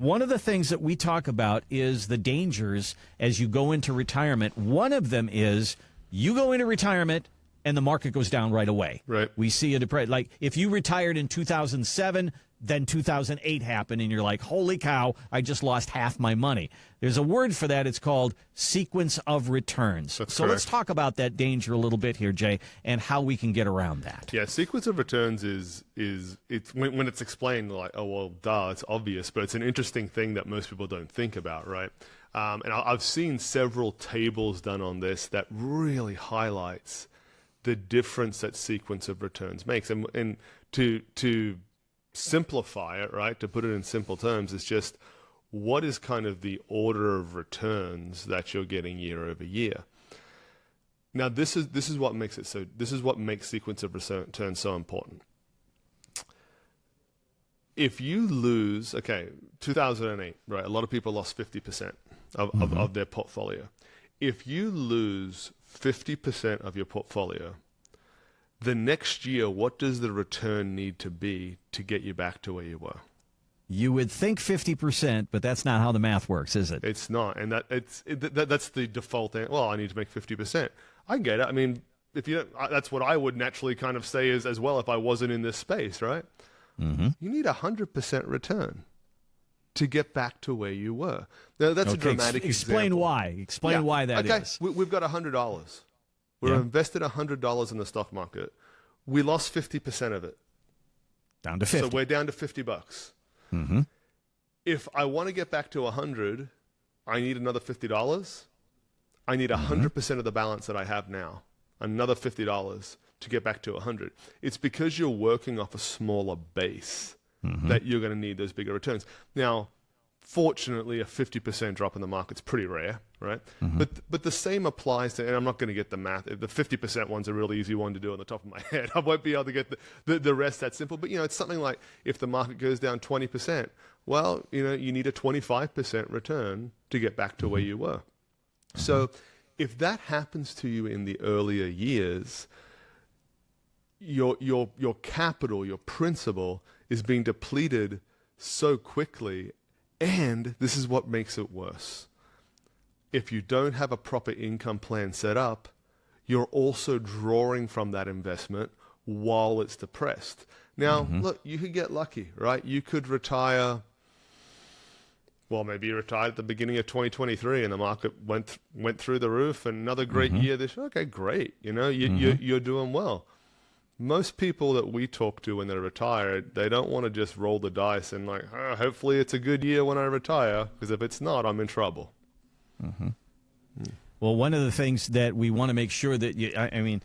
One of the things that we talk about is the dangers as you go into retirement. One of them is you go into retirement and the market goes down right away. Right. We see a depression. Like if you retired in 2007, then 2008 happened, and you're like, holy cow, I just lost half my money. There's a word for that. It's called sequence of returns. That's so correct. let's talk about that danger a little bit here, Jay, and how we can get around that. Yeah, sequence of returns is it's when it's explained like, oh well, duh, it's obvious, but it's an interesting thing that most people don't think about, right? And I've seen several tables done on this that really highlights the difference that sequence of returns makes, and to simplify it, right, to put it in simple terms, it's just what is kind of the order of returns that you're getting year over year. Now, this is what makes it so. This is what makes sequence of returns so important. If you lose, 2008, right? A lot of people lost 50% of their portfolio. If you lose 50% of your portfolio, the next year, what does the return need to be to get you back to where you were? You would think 50%, but that's not how the math works, is it? It's not, and that's the default. Well, I need to make 50%. I get it. I mean, if you don't, that's what I would naturally kind of say as well if I wasn't in this space, right? Mm-hmm. You need 100% return to get back to where you were. Now, that's a dramatic explain example. why. Explain why that is. Okay, we've got $100. We're invested $100 in the stock market. We lost 50% of it. Down to 50. So we're down to $50. Mm-hmm. If I want to get back to 100, I need another $50. I need 100% of the balance that I have now, another $50 to get back to 100. It's because you're working off a smaller base that you're going to need those bigger returns. Now, fortunately, a 50% drop in the market's pretty rare, right? But the same applies to, and I'm not going to get the math. The 50% one's a really easy one to do on the top of my head. I won't be able to get the rest that simple. But, it's something like if the market goes down 20%, well, you need a 25% return to get back to where you were. So if that happens to you in the earlier years, your capital, your principal is being depleted so quickly. And this is what makes it worse. If you don't have a proper income plan set up, you're also drawing from that investment while it's depressed. Now, look, you could get lucky, right? You could retire, well, maybe you retired at the beginning of 2023 and the market went through the roof, and another great year this year. Okay, great. You're doing well. Most people that we talk to when they're retired, they don't want to just roll the dice and like, hopefully it's a good year when I retire, because if it's not, I'm in trouble. Well, one of the things that we want to make sure that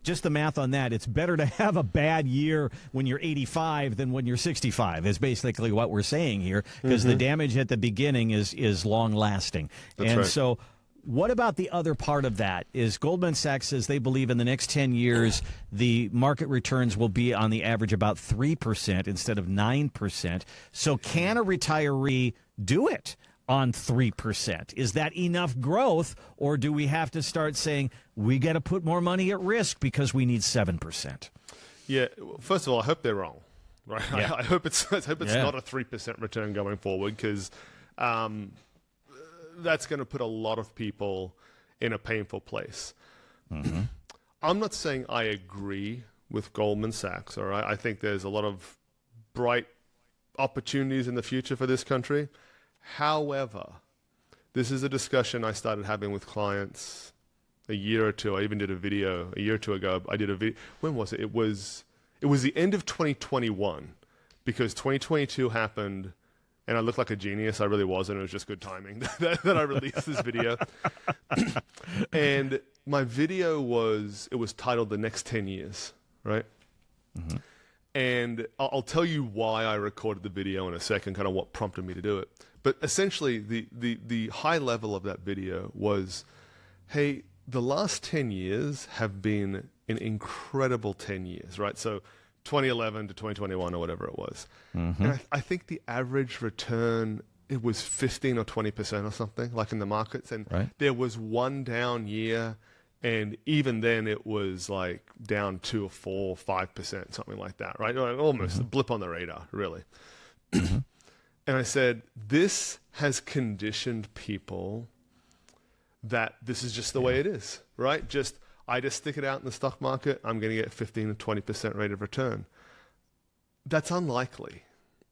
just the math on that, it's better to have a bad year when you're 85 than when you're 65 is basically what we're saying here, because the damage at the beginning is long lasting. That's right. So what about the other part of that? Is Goldman Sachs says they believe in the next 10 years, the market returns will be on the average about 3% instead of 9%. So can a retiree do it on 3%? Is that enough growth, or do we have to start saying we got to put more money at risk because we need 7%? Yeah. First of all, I hope they're wrong. Right. Yeah. I hope it's not a 3% return going forward, because that's going to put a lot of people in a painful place. I'm not saying I agree with Goldman Sachs. All right. I think there's a lot of bright opportunities in the future for this country. However, this is a discussion I started having with clients a year or two. I even did a video a year or two ago. I did a video. When was it? It was the end of 2021, because 2022 happened and I looked like a genius. I really wasn't. It was just good timing that I released this video. And my video was titled The Next 10 Years, right? And I'll tell you why I recorded the video in a second, kind of what prompted me to do it. But essentially, the high level of that video was, hey, the last 10 years have been an incredible 10 years, right? So 2011 to 2021 or whatever it was. And I think the average return, it was 15 or 20% or something, like in the markets. And there was one down year, and even then it was like down 2 or 4 or 5%, something like that, right? Almost a blip on the radar, really. And I said, this has conditioned people that this is just the way it is, right? I just stick it out in the stock market, I'm going to get 15 to 20% rate of return. That's unlikely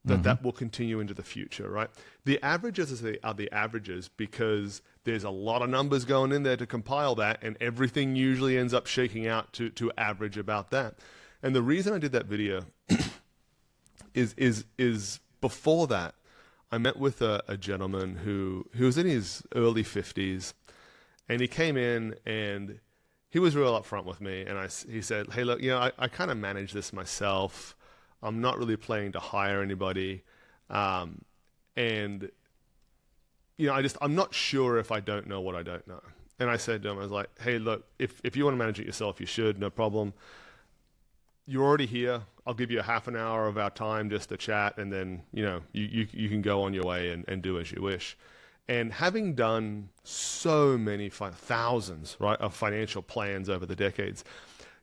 that will continue into the future, right? The averages are the averages because there's a lot of numbers going in there to compile that, and everything usually ends up shaking out to average about that. And the reason I did that video is before that, I met with a gentleman who was in his early 50s, and he came in and he was real upfront with me, and he said, hey, look, I kind of manage this myself. I'm not really planning to hire anybody. And, I'm not sure if I don't know what I don't know. And I said to him, I was like, hey, look, if you want to manage it yourself, you should, no problem. You're already here. I'll give you a half an hour of our time just to chat, and then, you can go on your way and do as you wish. And having done so many thousands, right, of financial plans over the decades,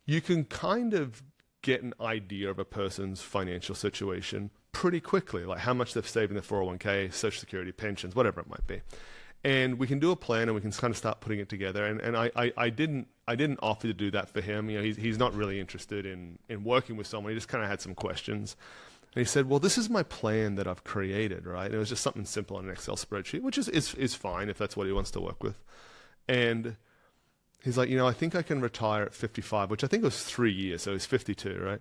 you can kind of get an idea of a person's financial situation pretty quickly, like how much they've saved in their 401k, Social Security, pensions, whatever it might be. And we can do a plan, and we can kind of start putting it together. And I didn't offer to do that for him. He's not really interested in working with someone. He just kind of had some questions. And he said, well, this is my plan that I've created, right? And it was just something simple on an Excel spreadsheet, which is fine if that's what he wants to work with. And he's like, I think I can retire at 55, which I think was 3 years, so he's 52, right?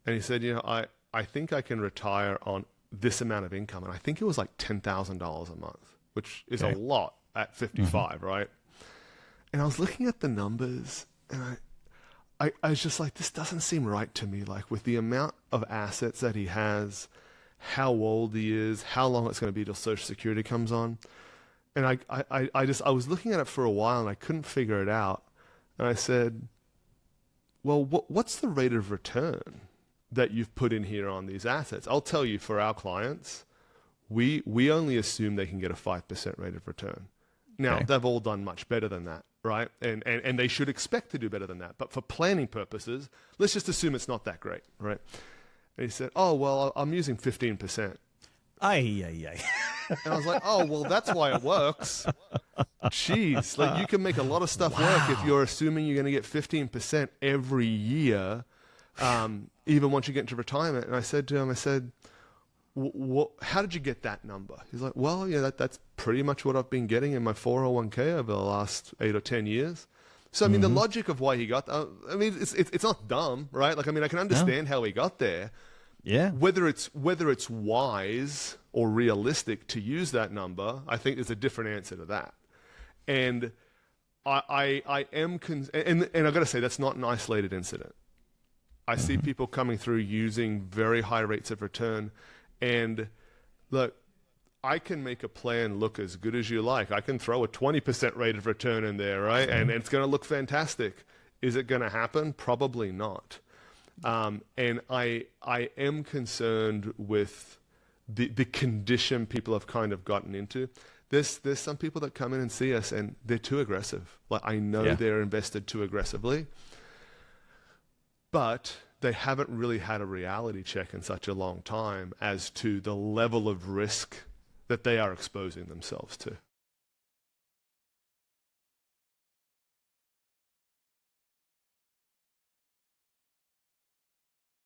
And he said, I think I can retire on this amount of income. And I think it was like $10,000 a month, which is a lot at 55, right? And I was looking at the numbers, and I was just like, this doesn't seem right to me. Like, with the amount of assets that he has, how old he is, how long it's going to be till Social Security comes on. And I was looking at it for a while, and I couldn't figure it out. And I said, well, what's the rate of return that you've put in here on these assets? I'll tell you, for our clients, we only assume they can get a 5% rate of return. Now, they've all done much better than that, right? And they should expect to do better than that. But for planning purposes, let's just assume it's not that great, right? And he said, oh, well, I'm using 15%. Ay. And I was like, oh, well, that's why it works. Jeez, like, you can make a lot of stuff work if you're assuming you're going to get 15% every year, even once you get into retirement. And I said to him, how did you get that number? He's like, well, that's pretty much what I've been getting in my 401k over the last 8 or 10 years. So, I mean, the logic of why he got that, it's not dumb, right? Like, I can understand how he got there. Yeah. Whether it's wise or realistic to use that number, I think there's a different answer to that. And I am, and I've got to say, that's not an isolated incident. I see people coming through using very high rates of return. And look, I can make a plan look as good as you like. I can throw a 20% rate of return in there, right? And it's going to look fantastic. Is it going to happen? Probably not. And I am concerned with the condition people have kind of gotten into. There's some people that come in and see us, and they're too aggressive. Like, I know they're invested too aggressively, but they haven't really had a reality check in such a long time as to the level of risk that they are exposing themselves to.